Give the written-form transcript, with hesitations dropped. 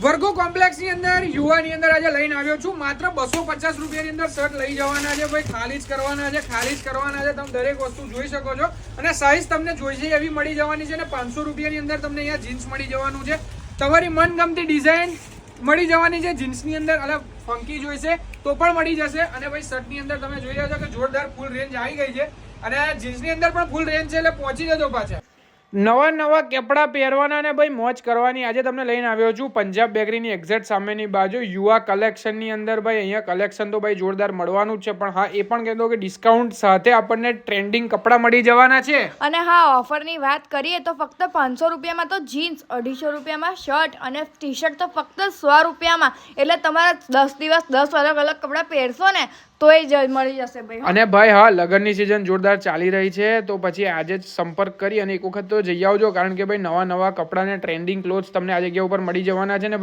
વર્ગો કોમ્પ્લેક્સ ની અંદર યુવાની અંદર આજે લઈને આવ્યો છું. માત્ર 250 રૂપિયાની અંદર શર્ટ લઈ જવાના છે ભાઈ. ખાલી જ કરવાના છે. તમે દરેક વસ્તુ જોઈ શકો છો અને સાઈઝ તમને જોઈશે એવી મળી જવાની છે. અને 500 રૂપિયાની અંદર તમને અહીંયા જીન્સ મળી જવાનું છે. તમારી મનગમતી ડિઝાઇન મળી જવાની છે. જીન્સની અંદર અલગ ફંકી જોઈશે તો પણ મળી જશે. અને ભાઈ શર્ટની અંદર તમે જોઈ રહ્યા છો કે જોરદાર ફૂલ રેન્જ આવી ગઈ છે. અને જીન્સની અંદર પણ ફૂલ રેન્જ છે, એટલે પહોંચી જજો પાછા. નવા કપડાં પહેરવાના અને ભાઈ મોજ કરવાની આજે તમને લઈને આવ્યો છું પંજાબ બેકરીની એક્ઝેક્ટ સામેની બાજુ યુવા કલેક્શનની અંદર. ભાઈ અહીંયા કલેક્શન તો ભાઈ જોરદાર મળવાનું જ છે, પણ હા એ પણ કહેતો કે ડિસ્કાઉન્ટ સાથે આપણને ટ્રેન્ડિંગ કપડાં મળી જવાના છે. અને હા, ઓફરની વાત કરીએ તો ફક્ત 500 રૂપિયામાં તો જીન્સ, 250 રૂપિયામાં શર્ટ અને ટી શર્ટ તો ફક્ત 100 રૂપિયામાં. એટલે તમારા 10 દિવસ 10 અલગ અલગ કપડાં પહેરશો ને તોય જ મળી જશે ભાઈ. અને ભાઈ હા, લગ્નની સિઝન જોરદાર ચાલી રહી છે, તો પછી આજે જ સંપર્ક કરી અને એક વખત તો જઈ આવજો, કારણ કે ભાઈ નવા કપડાં ને ટ્રેન્ડિંગ ક્લોથ્સ તમને આ જગ્યા ઉપર મળી જવાના છે ને.